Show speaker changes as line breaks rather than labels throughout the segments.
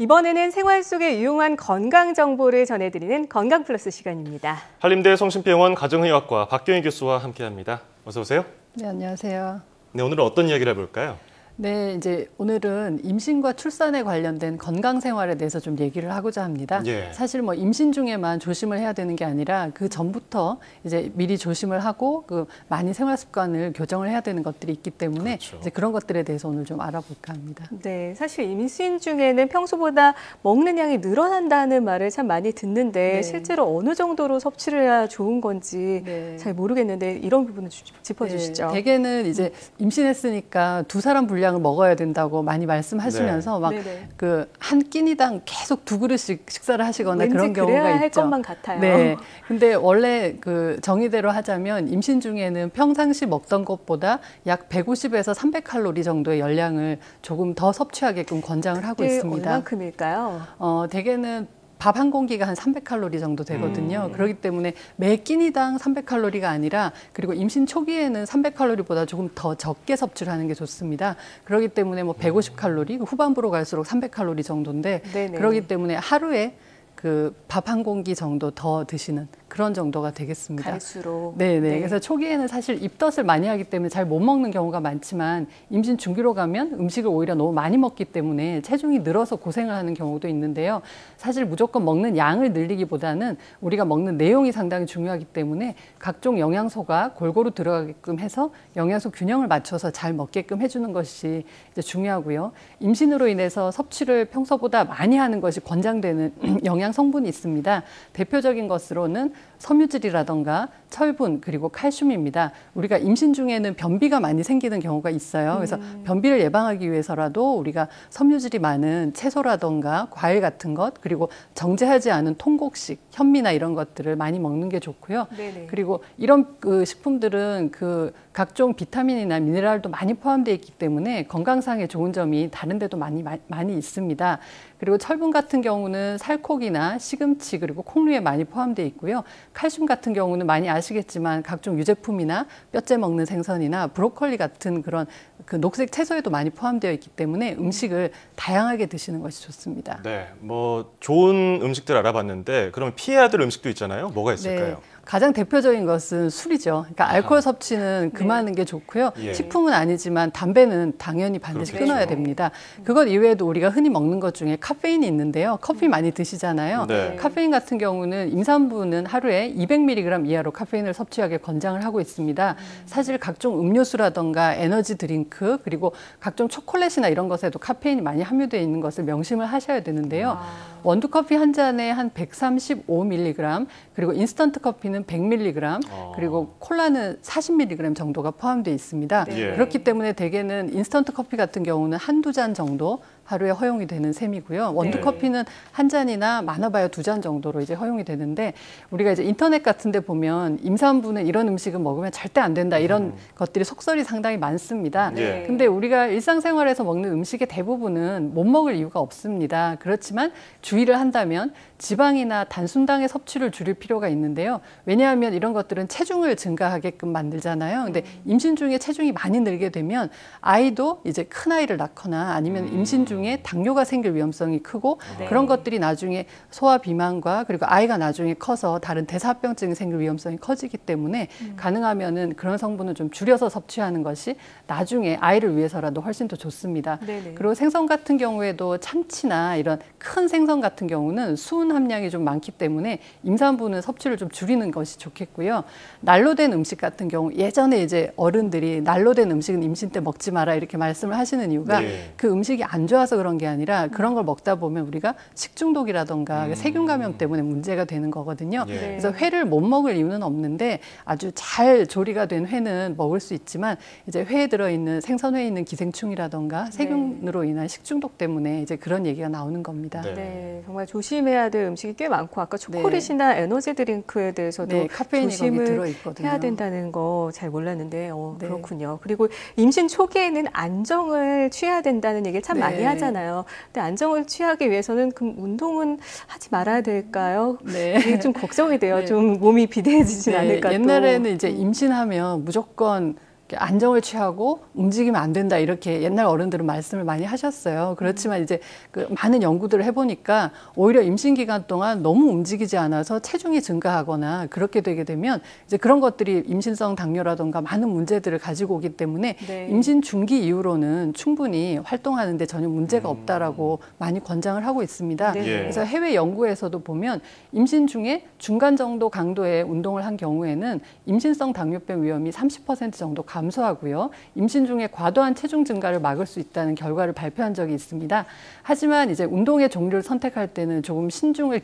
이번에는 생활 속에 유용한 건강 정보를 전해드리는 건강 플러스 시간입니다.
한림대 성심병원 가정의학과 박경희 교수와 함께합니다. 어서 오세요.
네, 안녕하세요.
네, 오늘은 어떤 이야기를 해볼까요?
네, 이제 오늘은 임신과 출산에 관련된 건강 생활에 대해서 좀 얘기를 하고자 합니다.
예.
사실 뭐 임신 중에만 조심을 해야 되는 게 아니라 그 전부터 이제 미리 조심을 하고 많이 생활 습관을 교정을 해야 되는 것들이 있기 때문에
그렇죠.
이제 그런 것들에 대해서 오늘 좀 알아볼까 합니다.
네, 사실 임신 중에는 평소보다 먹는 양이 늘어난다는 말을 참 많이 듣는데
네.
실제로 어느 정도로 섭취를 해야 좋은 건지
네.
잘 모르겠는데 이런 부분을 짚어주시죠.
네, 대개는 이제 임신했으니까 2사람 분량을 먹어야 된다고 많이 말씀하시면서 막 그 한 끼니당 계속 2그릇씩 식사를 하시거나 그런 경우가
그래야
있죠.
할 것만 같아요.
네. 근데 원래 그 정의대로 하자면 임신 중에는 평상시 먹던 것보다 약 150에서 300칼로리 정도의 열량을 조금 더 섭취하게끔 권장을 하고 있습니다.
얼만큼일까요?
대개는 밥 한 공기가 한 300칼로리 정도 되거든요. 그렇기 때문에 매 끼니당 300칼로리가 아니라 그리고 임신 초기에는 300칼로리보다 조금 더 적게 섭취를 하는 게 좋습니다. 그렇기 때문에 뭐 150칼로리, 후반부로 갈수록 300칼로리 정도인데
네네.
그렇기 때문에 하루에 그 밥 한 공기 정도 더 드시는 그런 정도가 되겠습니다.
갈수록.
네네.
네.
그래서 초기에는 사실 입덧을 많이 하기 때문에 잘 못 먹는 경우가 많지만 임신 중기로 가면 음식을 오히려 너무 많이 먹기 때문에 체중이 늘어서 고생을 하는 경우도 있는데요. 사실 무조건 먹는 양을 늘리기보다는 우리가 먹는 내용이 상당히 중요하기 때문에 각종 영양소가 골고루 들어가게끔 해서 영양소 균형을 맞춰서 잘 먹게끔 해주는 것이 이제 중요하고요. 임신으로 인해서 섭취를 평소보다 많이 하는 것이 권장되는 영양 성분이 있습니다. 대표적인 것으로는 섬유질이라던가 철분 그리고 칼슘입니다. 우리가 임신 중에는 변비가 많이 생기는 경우가 있어요. 그래서 변비를 예방하기 위해서라도 우리가 섬유질이 많은 채소라던가 과일 같은 것 그리고 정제하지 않은 통곡식, 현미나 이런 것들을 많이 먹는 게 좋고요.
네네.
그리고 이런 그 식품들은 그 각종 비타민이나 미네랄도 많이 포함되어 있기 때문에 건강상에 좋은 점이 다른 데도 많이 있습니다. 그리고 철분 같은 경우는 살코기나 시금치 그리고 콩류에 많이 포함되어 있고요. 칼슘 같은 경우는 많이 아시겠지만 각종 유제품이나 뼈째 먹는 생선이나 브로콜리 같은 그런 그 녹색 채소에도 많이 포함되어 있기 때문에 음식을 다양하게 드시는 것이 좋습니다.
네, 뭐 좋은 음식들 알아봤는데 그러면 피해야 될 음식도 있잖아요. 뭐가 있을까요?
네. 가장 대표적인 것은 술이죠. 그러니까 알코올 섭취는 금하는 게 좋고요.
예.
식품은 아니지만 담배는 당연히 반드시
그렇겠죠.
끊어야 됩니다. 그것 이외에도 우리가 흔히 먹는 것 중에 카페인이 있는데요. 커피 많이 드시잖아요.
네.
카페인 같은 경우는 임산부는 하루에 200mg 이하로 카페인을 섭취하게 권장을 하고 있습니다. 사실 각종 음료수라던가 에너지 드링크 그리고 각종 초콜릿이나 이런 것에도 카페인이 많이 함유되어 있는 것을 명심을 하셔야 되는데요. 원두 커피 한 잔에 한 135mg 그리고 인스턴트 커피는 100mg 그리고 콜라는 40mg 정도가 포함되어 있습니다.
네.
그렇기 때문에 대개는 인스턴트 커피 같은 경우는 한두 잔 정도 하루에 허용이 되는 셈이고요. 원두
네.
커피는 한 잔이나 많아봐야 2잔 정도로 이제 허용이 되는데 우리가 이제 인터넷 같은 데 보면 임산부는 이런 음식을 먹으면 절대 안 된다 이런 것들이 속설이 상당히 많습니다.
네.
근데 우리가 일상생활에서 먹는 음식의 대부분은 못 먹을 이유가 없습니다. 그렇지만 주의를 한다면 지방이나 단순당의 섭취를 줄일 필요가 있는데요. 왜냐하면 이런 것들은 체중을 증가하게끔 만들잖아요. 근데 임신 중에 체중이 많이 늘게 되면 아이도 이제 큰 아이를 낳거나 아니면 임신 중에 당뇨가 생길 위험성이 크고
네.
그런 것들이 나중에 소화 비만과 그리고 아이가 나중에 커서 다른 대사합병증이 생길 위험성이 커지기 때문에 가능하면은 그런 성분을 좀 줄여서 섭취하는 것이 나중에 아이를 위해서라도 훨씬 더 좋습니다.
네네.
그리고 생선 같은 경우에도 참치나 이런 큰 생선 같은 경우는 수은 함량이 좀 많기 때문에 임산부는 섭취를 좀 줄이는 것이 좋겠고요. 난로 된 음식 같은 경우 예전에 이제 어른들이 난로 된 음식은 임신 때 먹지 마라 이렇게 말씀을 하시는 이유가
네.
그 음식이 안 좋아서 그런 게 아니라 그런 걸 먹다 보면 우리가 식중독이라던가 세균 감염 때문에 문제가 되는 거거든요.
예.
그래서 회를 못 먹을 이유는 없는데 아주 잘 조리가 된 회는 먹을 수 있지만 이제 회에 들어있는 생선회에 있는 기생충이라던가 세균으로 인한 식중독 때문에 이제 그런 얘기가 나오는 겁니다.
네.
네, 정말 조심해야 될 음식이 꽤 많고 아까 초콜릿이나 에너지 드링크에 대해서도
네, 카페인이 거기
조심을
들어있거든요.
해야 된다는 거 잘 몰랐는데
네.
그렇군요. 그리고 임신 초기에는 안정을 취해야 된다는 얘기를 참
네.
많이 하잖아요. 근데 안정을 취하기 위해서는 그럼 운동은 하지 말아야 될까요?
네.
이게 좀 걱정이 돼요.
네.
좀 몸이 비대해지진
네,
않을까.
옛날에는 이제 임신하면 무조건 안정을 취하고 움직이면 안 된다 이렇게 옛날 어른들은 말씀을 많이 하셨어요. 그렇지만 이제 그 많은 연구들을 해보니까 오히려 임신 기간 동안 너무 움직이지 않아서 체중이 증가하거나 그렇게 되게 되면 이제 그런 것들이 임신성 당뇨라든가 많은 문제들을 가지고 오기 때문에
네.
임신 중기 이후로는 충분히 활동하는데 전혀 문제가 없다라고 많이 권장을 하고 있습니다.
네.
예.
그래서 해외 연구에서도 보면 임신 중에 중간 정도 강도의 운동을 한 경우에는 임신성 당뇨병 위험이 30% 정도 감소하고요. 임신 중에 과도한 체중 증가를 막을 수 있다는 결과를 발표한 적이 있습니다. 하지만 이제 운동의 종류를 선택할 때는 조금 신중을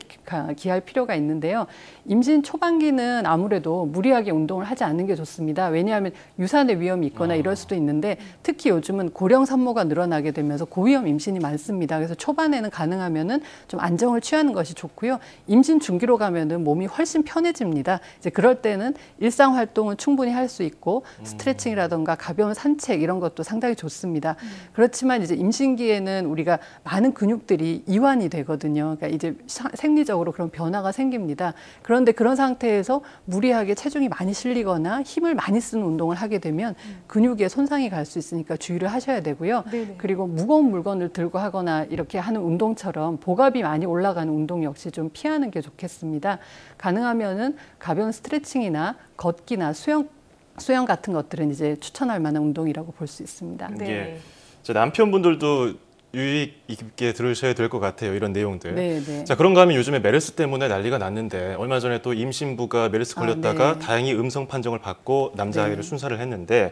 기할 필요가 있는데요. 임신 초반기는 아무래도 무리하게 운동을 하지 않는 게 좋습니다. 왜냐하면 유산의 위험이 있거나 이럴 수도 있는데 특히 요즘은 고령 산모가 늘어나게 되면서 고위험 임신이 많습니다. 그래서 초반에는 가능하면은 좀 안정을 취하는 것이 좋고요. 임신 중기로 가면은 몸이 훨씬 편해집니다. 이제 그럴 때는 일상 활동은 충분히 할 수 있고 스트레칭이라던가 가벼운 산책 이런 것도 상당히 좋습니다. 그렇지만 이제 임신기에는 우리가 많은 근육들이 이완이 되거든요. 그러니까 이제 생리적으로 그런 변화가 생깁니다. 그런데 그런 상태에서 무리하게 체중이 많이 실리거나 힘을 많이 쓰는 운동을 하게 되면 근육에 손상이 갈 수 있으니까 주의를 하셔야 되고요.
네네.
그리고 무거운 물건을 들고 하거나 이렇게 하는 운동처럼 보갑이 많이 올라가는 운동 역시 좀 피하는 게 좋겠습니다. 가능하면은 가벼운 스트레칭이나 걷기나 수영 같은 것들은 이제 추천할 만한 운동이라고 볼 수 있습니다.
네.
예. 자, 남편분들도 유익 있게 들으셔야 될 것 같아요. 이런 내용들.
네, 네.
자, 그런가 하면 요즘에 메르스 때문에 난리가 났는데 얼마 전에 또 임신부가 메르스 걸렸다가
네.
다행히 음성 판정을 받고 남자아이를
네.
순사를 했는데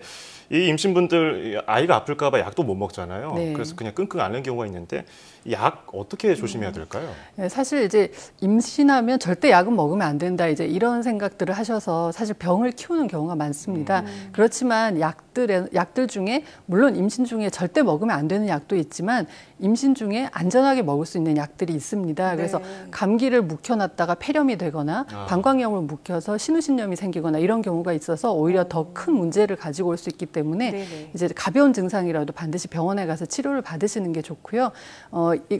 이 임신분들 아이가 아플까 봐 약도 못 먹잖아요.
네.
그래서 그냥 끙끙 앓는 경우가 있는데 이 약 어떻게 조심해야 될까요?
네, 사실 이제 임신하면 절대 약은 먹으면 안 된다 이제 이런 생각들을 하셔서 사실 병을 키우는 경우가 많습니다. 그렇지만 약들 중에 물론 임신 중에 절대 먹으면 안 되는 약도 있지만 임신 중에 안전하게 먹을 수 있는 약들이 있습니다. 그래서
네.
감기를 묵혀놨다가 폐렴이 되거나 방광염을 묵혀서 신우신염이 생기거나 이런 경우가 있어서 오히려 더 큰 문제를 가지고 올 수 있기 때문에
네네.
이제 가벼운 증상이라도 반드시 병원에 가서 치료를 받으시는 게 좋고요.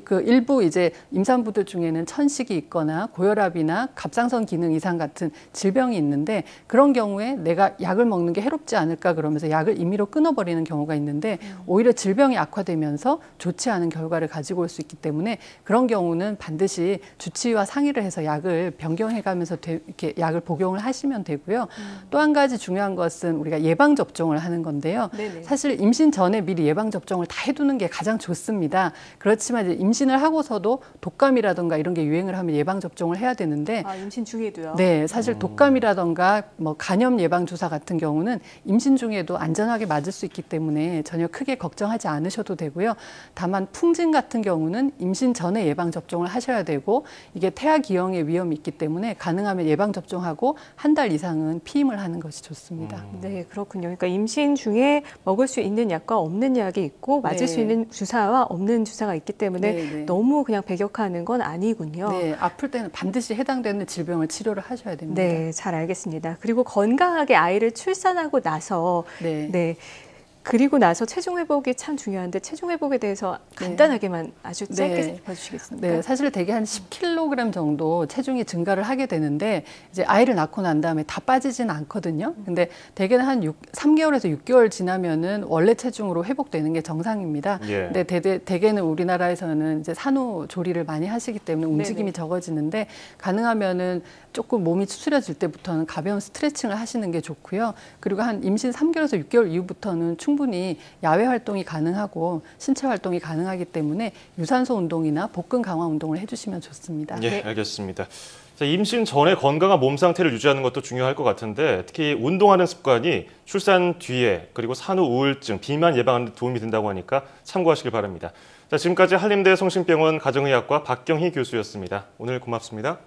그 일부 이제 임산부들 중에는 천식이 있거나 고혈압이나 갑상선 기능 이상 같은 질병이 있는데 그런 경우에 내가 약을 먹는 게 해롭지 않을까 그러면서 약을 임의로 끊어버리는 경우가 있는데 오히려 질병이 악화되면서 좋지 않은 결과를 가지고 올 수 있기 때문에 그런 경우는 반드시 주치의와 상의를 해서 약을 변경해가면서 이렇게 약을 복용을 하시면 되고요. 또 한 가지 중요한 것은 우리가 예방 접종을 하는 건데요.
네네.
사실 임신 전에 미리 예방 접종을 다 해두는 게 가장 좋습니다. 그렇지만 이제 임신을 하고서도 독감이라든가 이런 게 유행을 하면 예방 접종을 해야 되는데
임신 중에도요?
네, 사실 독감이라던가 뭐 간염 예방 주사 같은 경우는 임신 중에도 안전하게 맞을 수 있기 때문에 전혀 크게 걱정하지 않으셔도 되고요. 다만 풍진 같은 경우는 임신 전에 예방 접종을 하셔야 되고 이게 태아 기형의 위험이 있기 때문에 가능하면 예방 접종하고 한 달 이상은 피임을 하는 것이 좋습니다.
네, 그렇군요. 그러니까 임신 중에 먹을 수 있는 약과 없는 약이 있고 맞을
네.
수 있는 주사와 없는 주사가 있기 때문에
네, 네.
너무 그냥 배격하는 건 아니군요.
네, 아플 때는 반드시 해당되는 질병을 치료를 하셔야 됩니다.
네, 잘 알겠습니다. 그리고 건강하게 아이를 출산하고 나서
네.
그리고 나서 체중 회복이 참 중요한데 체중 회복에 대해서 간단하게만 아주 짧게 짚어주시겠습니까?
네, 사실 대개 한 10kg 정도 체중이 증가를 하게 되는데 이제 아이를 낳고 난 다음에 다 빠지지는 않거든요. 근데 대개는 한 3개월에서 6개월 지나면은 원래 체중으로 회복되는 게 정상입니다.
예.
근데 대개는 우리나라에서는 이제 산후조리를 많이 하시기 때문에 움직임이
네네.
적어지는데 가능하면은 조금 몸이 추스려질 때부터는 가벼운 스트레칭을 하시는 게 좋고요. 그리고 한 임신 3개월에서 6개월 이후부터는 충분히 야외 활동이 가능하고 신체 활동이 가능하기 때문에 유산소 운동이나 복근 강화 운동을 해주시면 좋습니다.
예, 알겠습니다. 자, 임신 전에 건강한 몸 상태를 유지하는 것도 중요할 것 같은데 특히 운동하는 습관이 출산 뒤에 그리고 산후 우울증, 비만 예방하는 데 도움이 된다고 하니까 참고하시길 바랍니다. 자, 지금까지 한림대 성심병원 가정의학과 박경희 교수였습니다. 오늘 고맙습니다.